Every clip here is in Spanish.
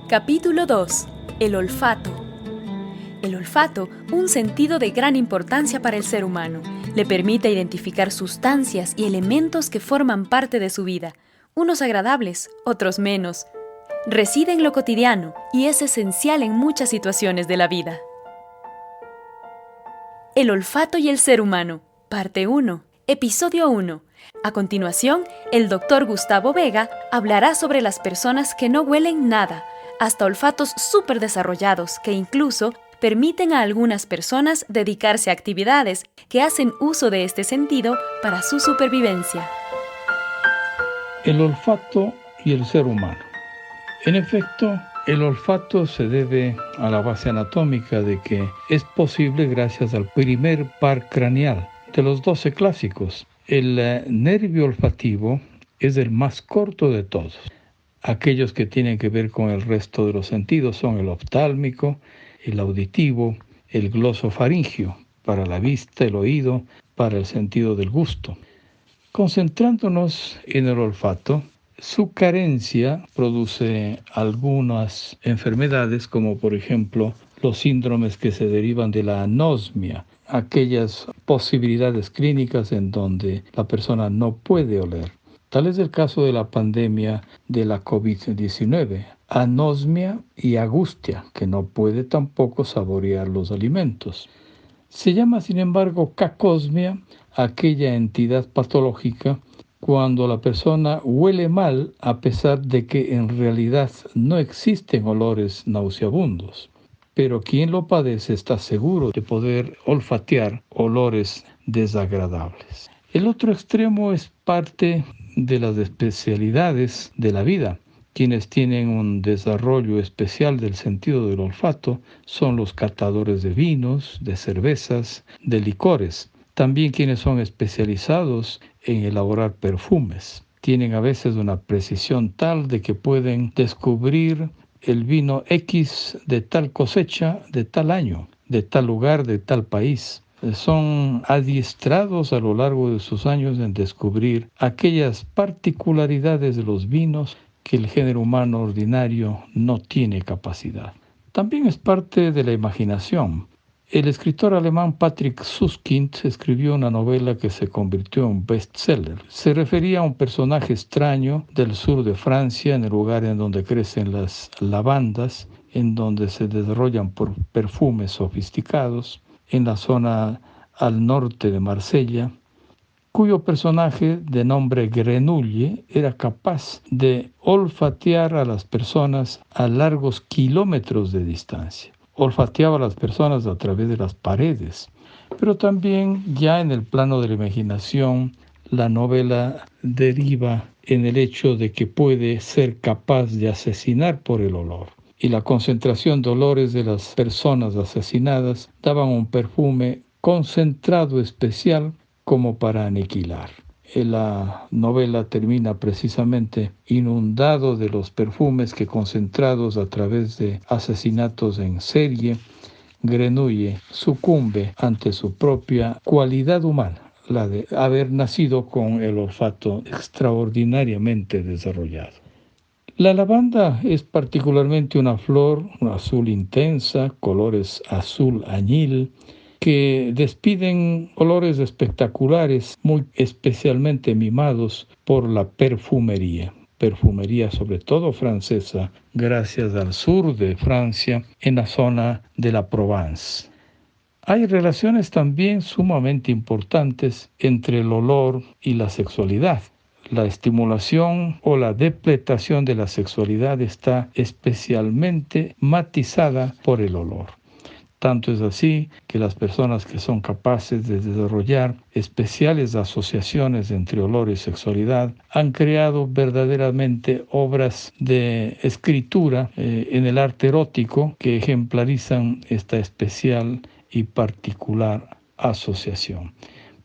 Capítulo 2. El olfato. El olfato, un sentido de gran importancia para el ser humano, le permite identificar sustancias y elementos que forman parte de su vida, unos agradables, otros menos. Reside en lo cotidiano y es esencial en muchas situaciones de la vida. El olfato y el ser humano, parte 1, episodio 1. A continuación, el Dr. Gustavo Vega hablará sobre las personas que no huelen nada, hasta olfatos súper desarrollados que incluso permiten a algunas personas dedicarse a actividades que hacen uso de este sentido para su supervivencia. El olfato y el ser humano. En efecto, el olfato se debe a la base anatómica de que es posible gracias al primer par craneal de los 12 clásicos. El nervio olfativo es el más corto de todos. Aquellos que tienen que ver con el resto de los sentidos son el oftálmico, el auditivo, el glosofaringio, para la vista, el oído, para el sentido del gusto. Concentrándonos en el olfato, su carencia produce algunas enfermedades, como por ejemplo los síndromes que se derivan de la anosmia, aquellas posibilidades clínicas en donde la persona no puede oler. Tal es el caso de la pandemia de la COVID-19, anosmia y agustia, que no puede tampoco saborear los alimentos. Se llama, sin embargo, cacosmia, aquella entidad patológica cuando la persona huele mal a pesar de que en realidad no existen olores nauseabundos. Pero quien lo padece está seguro de poder olfatear olores desagradables. El otro extremo es parte de las especialidades de la vida. Quienes tienen un desarrollo especial del sentido del olfato son los catadores de vinos, de cervezas, de licores. También quienes son especializados en elaborar perfumes. Tienen a veces una precisión tal de que pueden descubrir el vino X de tal cosecha, de tal año, de tal lugar, de tal país. Son adiestrados a lo largo de sus años en descubrir aquellas particularidades de los vinos que el género humano ordinario no tiene capacidad. También es parte de la imaginación. El escritor alemán Patrick Suskind escribió una novela que se convirtió en bestseller. Se refería a un personaje extraño del sur de Francia, en el lugar en donde crecen las lavandas, en donde se desarrollan perfumes sofisticados, en la zona al norte de Marsella, cuyo personaje de nombre Grenouille era capaz de olfatear a las personas a largos kilómetros de distancia. Olfateaba a las personas a través de las paredes, pero también ya en el plano de la imaginación, la novela deriva en el hecho de que puede ser capaz de asesinar por el olor. Y la concentración de olores de las personas asesinadas daban un perfume concentrado especial como para aniquilar. La novela termina precisamente inundado de los perfumes que, concentrados a través de asesinatos en serie, Grenouille sucumbe ante su propia cualidad humana, la de haber nacido con el olfato extraordinariamente desarrollado. La lavanda es particularmente una flor, un azul intensa, colores azul añil, que despiden olores espectaculares, muy especialmente mimados por la perfumería sobre todo francesa, gracias al sur de Francia, en la zona de la Provence. Hay relaciones también sumamente importantes entre el olor y la sexualidad. La estimulación o la depletación de la sexualidad está especialmente matizada por el olor. Tanto es así que las personas que son capaces de desarrollar especiales asociaciones entre olor y sexualidad han creado verdaderamente obras de escritura en el arte erótico que ejemplarizan esta especial y particular asociación.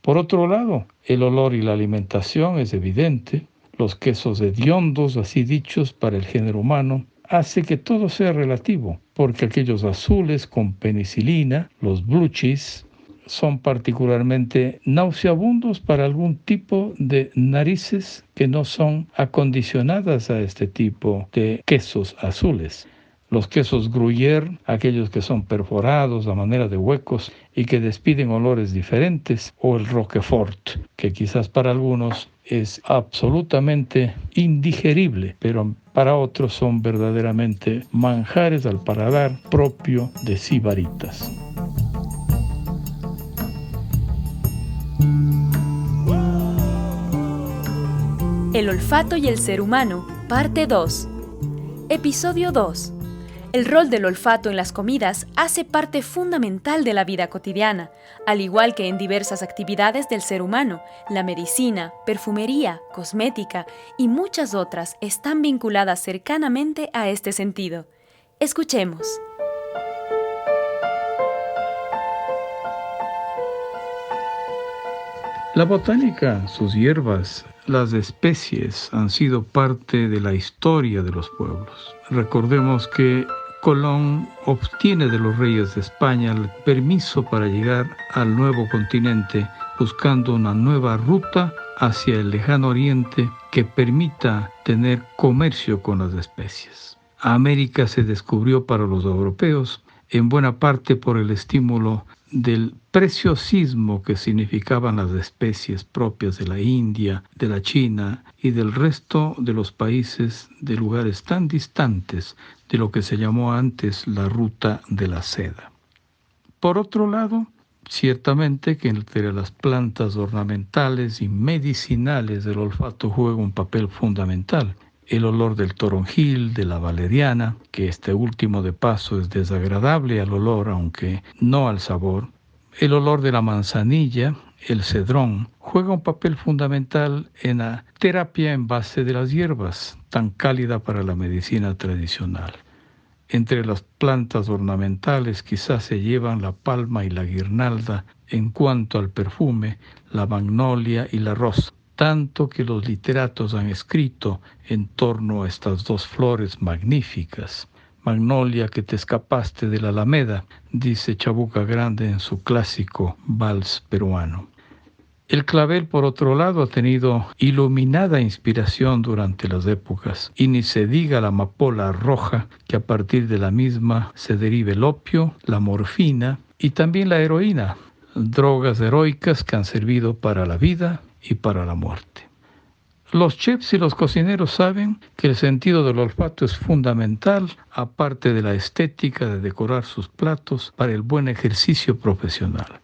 Por otro lado, el olor y la alimentación es evidente. Los quesos hediondos, así dichos, para el género humano, hace que todo sea relativo, porque aquellos azules con penicilina, los blue cheese, son particularmente nauseabundos para algún tipo de narices que no son acondicionadas a este tipo de quesos azules. Los quesos Gruyère, aquellos que son perforados a manera de huecos y que despiden olores diferentes, o el Roquefort, que quizás para algunos es absolutamente indigerible, pero para otros son verdaderamente manjares al paladar propio de sibaritas. El olfato y el ser humano, parte 2. Episodio 2. El rol del olfato en las comidas hace parte fundamental de la vida cotidiana, al igual que en diversas actividades del ser humano. La medicina, perfumería, cosmética y muchas otras están vinculadas cercanamente a este sentido. Escuchemos. La botánica, sus hierbas, las especies han sido parte de la historia de los pueblos. Recordemos que Colón obtiene de los reyes de España el permiso para llegar al nuevo continente buscando una nueva ruta hacia el lejano oriente que permita tener comercio con las especies. América se descubrió para los europeos en buena parte por el estímulo del preciosismo que significaban las especies propias de la India, de la China y del resto de los países de lugares tan distantes de lo que se llamó antes la ruta de la seda. Por otro lado, ciertamente que entre las plantas ornamentales y medicinales el olfato juega un papel fundamental. El olor del toronjil, de la valeriana, que este último de paso es desagradable al olor, aunque no al sabor. El olor de la manzanilla, el cedrón, juega un papel fundamental en la terapia en base de las hierbas, tan cálida para la medicina tradicional. Entre las plantas ornamentales quizás se llevan la palma y la guirnalda. En cuanto al perfume, la magnolia y la rosa. Tanto que los literatos han escrito en torno a estas dos flores magníficas. Magnolia, que te escapaste de la Alameda, dice Chabuca Grande en su clásico vals peruano. El clavel, por otro lado, ha tenido iluminada inspiración durante las épocas, y ni se diga la amapola roja, que a partir de la misma se deriva el opio, la morfina y también la heroína, drogas heroicas que han servido para la vida y para la muerte. Los chefs y los cocineros saben que el sentido del olfato es fundamental, aparte de la estética de decorar sus platos, para el buen ejercicio profesional.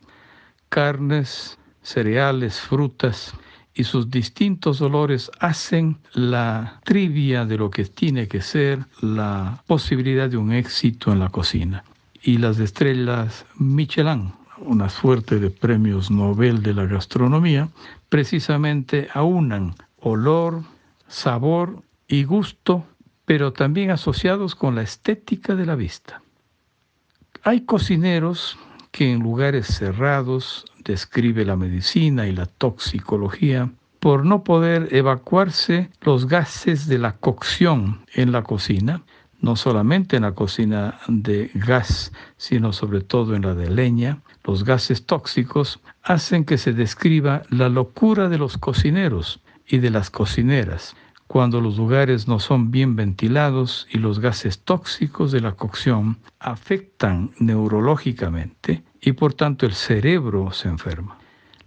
Carnes, cereales, frutas y sus distintos olores hacen la trivia de lo que tiene que ser la posibilidad de un éxito en la cocina. Y las estrellas Michelin, una suerte de premios Nobel de la gastronomía, precisamente aunan olor, sabor y gusto, pero también asociados con la estética de la vista. Hay cocineros que en lugares cerrados describe la medicina y la toxicología por no poder evacuarse los gases de la cocción en la cocina, no solamente en la cocina de gas, sino sobre todo en la de leña. Los gases tóxicos hacen que se describa la locura de los cocineros y de las cocineras, cuando los lugares no son bien ventilados y los gases tóxicos de la cocción afectan neurológicamente y por tanto el cerebro se enferma.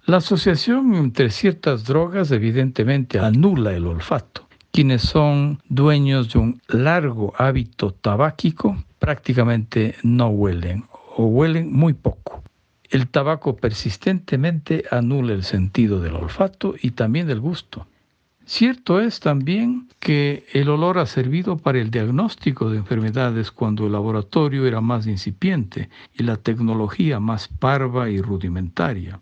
La asociación entre ciertas drogas evidentemente anula el olfato. Quienes son dueños de un largo hábito tabáquico prácticamente no huelen o huelen muy poco. El tabaco persistentemente anula el sentido del olfato y también del gusto. Cierto es también que el olor ha servido para el diagnóstico de enfermedades cuando el laboratorio era más incipiente y la tecnología más parva y rudimentaria.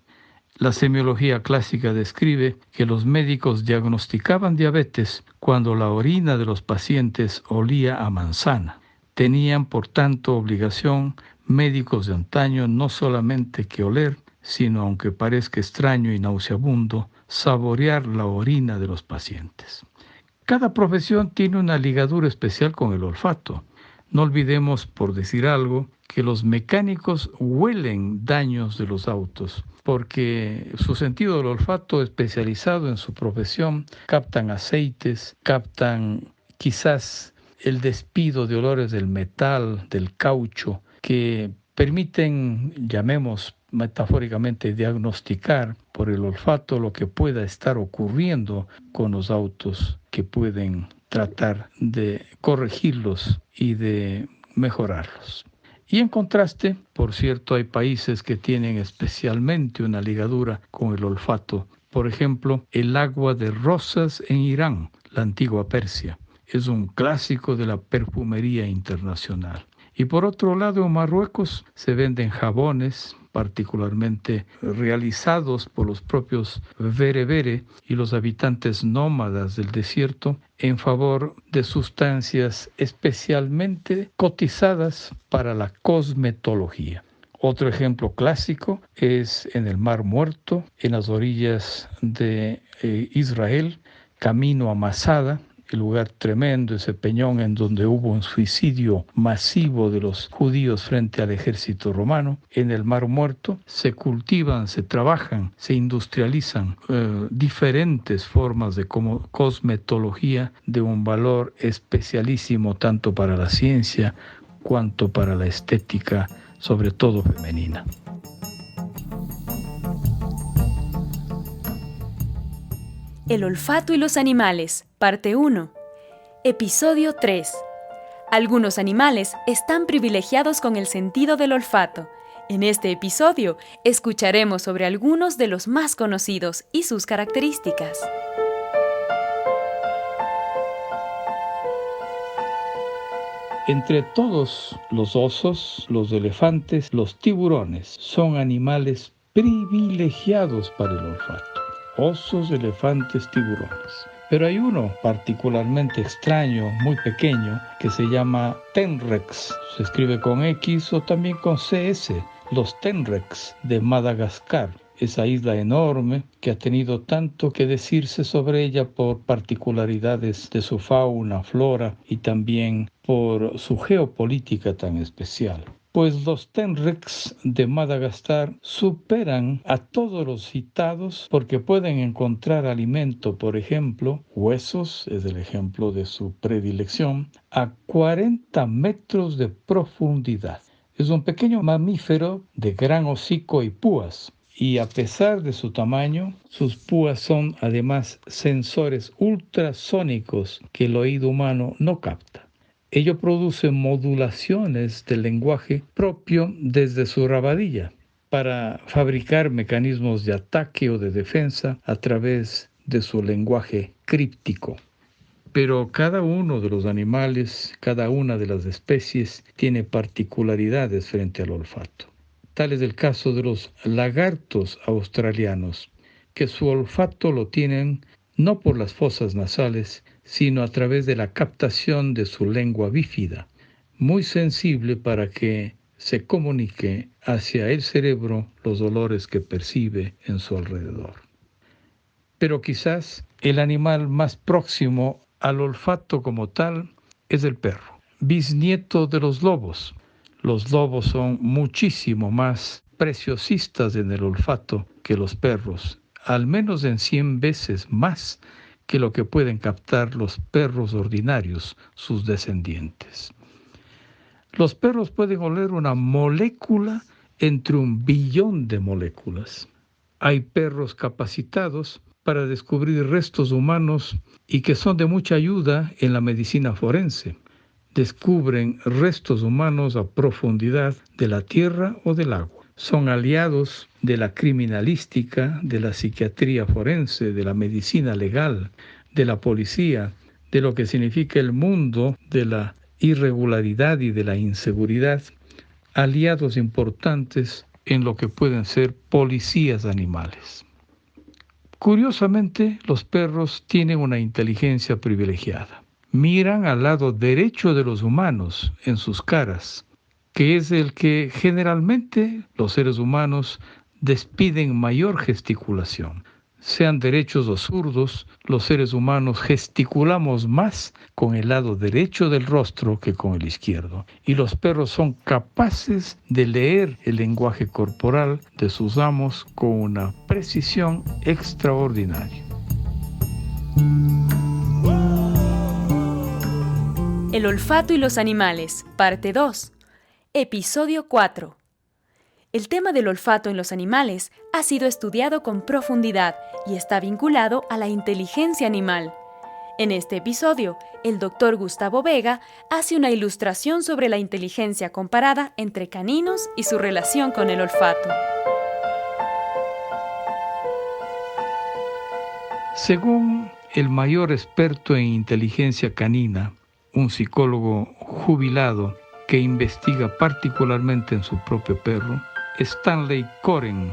La semiología clásica describe que los médicos diagnosticaban diabetes cuando la orina de los pacientes olía a manzana. Tenían, por tanto, obligación médicos de antaño no solamente que oler, sino, aunque parezca extraño y nauseabundo, saborear la orina de los pacientes. Cada profesión tiene una ligadura especial con el olfato. No olvidemos, por decir algo, que los mecánicos huelen daños de los autos, porque su sentido del olfato especializado en su profesión captan aceites, captan quizás el despido de olores del metal, del caucho, que permiten, llamemos metafóricamente, diagnosticar por el olfato lo que pueda estar ocurriendo con los autos, que pueden tratar de corregirlos y de mejorarlos. Y en contraste, por cierto, hay países que tienen especialmente una ligadura con el olfato. Por ejemplo, el agua de rosas en Irán, la antigua Persia, es un clásico de la perfumería internacional. Y por otro lado, en Marruecos se venden jabones, particularmente realizados por los propios bereberes y los habitantes nómadas del desierto, en favor de sustancias especialmente cotizadas para la cosmetología. Otro ejemplo clásico es en el Mar Muerto, en las orillas de Israel, camino a Masada, el lugar tremendo, ese peñón en donde hubo un suicidio masivo de los judíos frente al ejército romano. En el Mar Muerto se cultivan, se trabajan, se industrializan diferentes formas de cosmetología de un valor especialísimo tanto para la ciencia cuanto para la estética, sobre todo femenina. El olfato y los animales, parte 1. Episodio 3. Algunos animales están privilegiados con el sentido del olfato. En este episodio escucharemos sobre algunos de los más conocidos y sus características. Entre todos los osos, los elefantes, los tiburones son animales privilegiados para el olfato. Osos, elefantes, tiburones. Pero hay uno particularmente extraño, muy pequeño, que se llama tenrex. Se escribe con X o también con CS. Los tenrex de Madagascar. Esa isla enorme que ha tenido tanto que decirse sobre ella por particularidades de su fauna, flora y también por su geopolítica tan especial. Pues los tenrex de Madagascar superan a todos los citados porque pueden encontrar alimento, por ejemplo, huesos, es el ejemplo de su predilección, a 40 metros de profundidad. Es un pequeño mamífero de gran hocico y púas. Y a pesar de su tamaño, sus púas son además sensores ultrasónicos que el oído humano no capta. Ello produce modulaciones del lenguaje propio desde su rabadilla para fabricar mecanismos de ataque o de defensa a través de su lenguaje críptico. Pero cada uno de los animales, cada una de las especies tiene particularidades frente al olfato. Tal es el caso de los lagartos australianos, que su olfato lo tienen no por las fosas nasales, sino a través de la captación de su lengua bífida, muy sensible para que se comunique hacia el cerebro los olores que percibe en su alrededor. Pero quizás el animal más próximo al olfato como tal es el perro, bisnieto de los lobos. Los lobos son muchísimo más preciosistas en el olfato que los perros, al menos en 100 veces más que lo que pueden captar los perros ordinarios, sus descendientes. Los perros pueden oler una molécula entre 1 billón de moléculas. Hay perros capacitados para descubrir restos humanos y que son de mucha ayuda en la medicina forense. Descubren restos humanos a profundidad de la tierra o del agua. Son aliados de la criminalística, de la psiquiatría forense, de la medicina legal, de la policía, de lo que significa el mundo de la irregularidad y de la inseguridad, aliados importantes en lo que pueden ser policías animales. Curiosamente, los perros tienen una inteligencia privilegiada. Miran al lado derecho de los humanos en sus caras, que es el que generalmente los seres humanos despiden mayor gesticulación. Sean derechos o zurdos, los seres humanos gesticulamos más con el lado derecho del rostro que con el izquierdo. Y los perros son capaces de leer el lenguaje corporal de sus amos con una precisión extraordinaria. El olfato y los animales, parte 2. Episodio 4. El tema del olfato en los animales ha sido estudiado con profundidad y está vinculado a la inteligencia animal. En este episodio, el Dr. Gustavo Vega hace una ilustración sobre la inteligencia comparada entre caninos y su relación con el olfato. Según el mayor experto en inteligencia canina, un psicólogo jubilado que investiga particularmente en su propio perro, Stanley Coren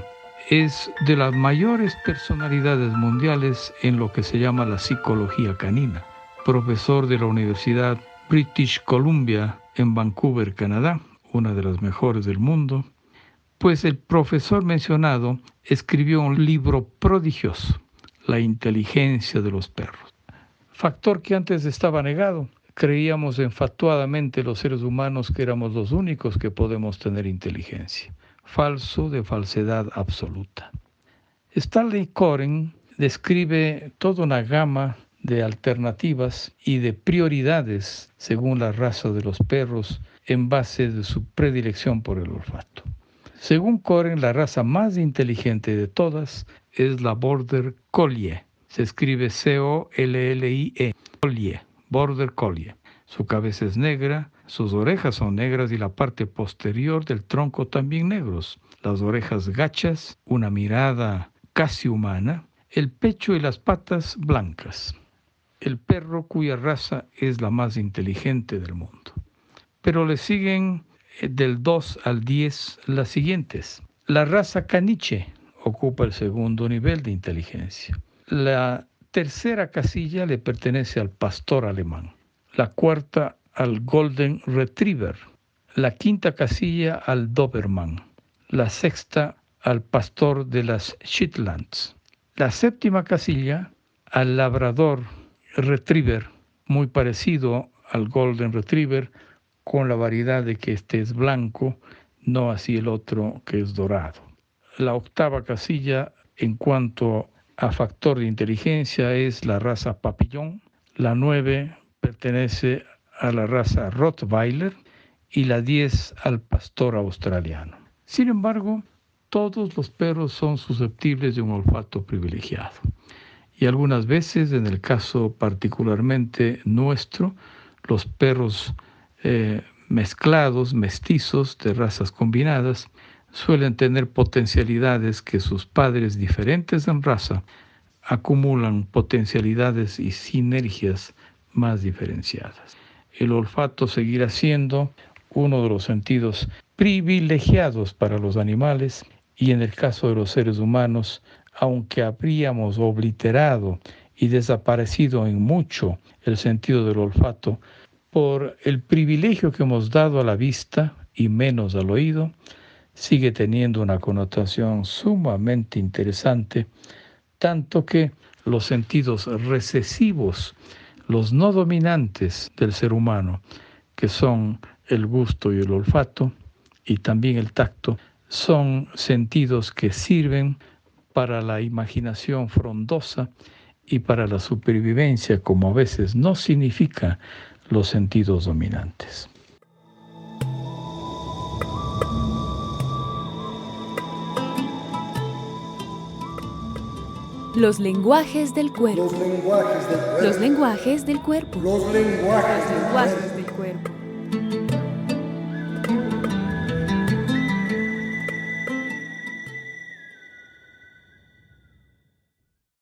es de las mayores personalidades mundiales en lo que se llama la psicología canina, profesor de la Universidad British Columbia en Vancouver, Canadá, una de las mejores del mundo, pues el profesor mencionado escribió un libro prodigioso, La inteligencia de los perros, factor que antes estaba negado. Creíamos enfatuadamente los seres humanos que éramos los únicos que podemos tener inteligencia. Falso de falsedad absoluta. Stanley Coren describe toda una gama de alternativas y de prioridades según la raza de los perros en base de su predilección por el olfato. Según Coren, la raza más inteligente de todas es la Border Collie. Se escribe C-O-L-L-I-E, Collie. Border Collie. Su cabeza es negra, sus orejas son negras y la parte posterior del tronco también negros. Las orejas gachas, una mirada casi humana, el pecho y las patas blancas. El perro cuya raza es la más inteligente del mundo. Pero le siguen del 2 al 10 las siguientes. La raza caniche ocupa el segundo nivel de inteligencia. La tercera casilla le pertenece al pastor alemán, la cuarta al golden retriever, la quinta casilla al doberman, la sexta al pastor de las Shetlands, la séptima casilla al labrador retriever, muy parecido al golden retriever, con la variedad de que este es blanco, no así el otro que es dorado. La octava casilla en cuanto a factor de inteligencia es la raza papillón, la 9 pertenece a la raza Rottweiler y la 10 al pastor australiano. Sin embargo, todos los perros son susceptibles de un olfato privilegiado y algunas veces, en el caso particularmente nuestro, los perros mezclados, mestizos de razas combinadas, suelen tener potencialidades que sus padres diferentes en raza acumulan potencialidades y sinergias más diferenciadas. El olfato seguirá siendo uno de los sentidos privilegiados para los animales y en el caso de los seres humanos, aunque habríamos obliterado y desaparecido en mucho el sentido del olfato por el privilegio que hemos dado a la vista y menos al oído, sigue teniendo una connotación sumamente interesante, tanto que los sentidos recesivos, los no dominantes del ser humano, que son el gusto y el olfato, y también el tacto, son sentidos que sirven para la imaginación frondosa y para la supervivencia, como a veces no significa los sentidos dominantes. Los lenguajes del cuerpo. Los lenguajes del cuerpo. Los lenguajes del cuerpo.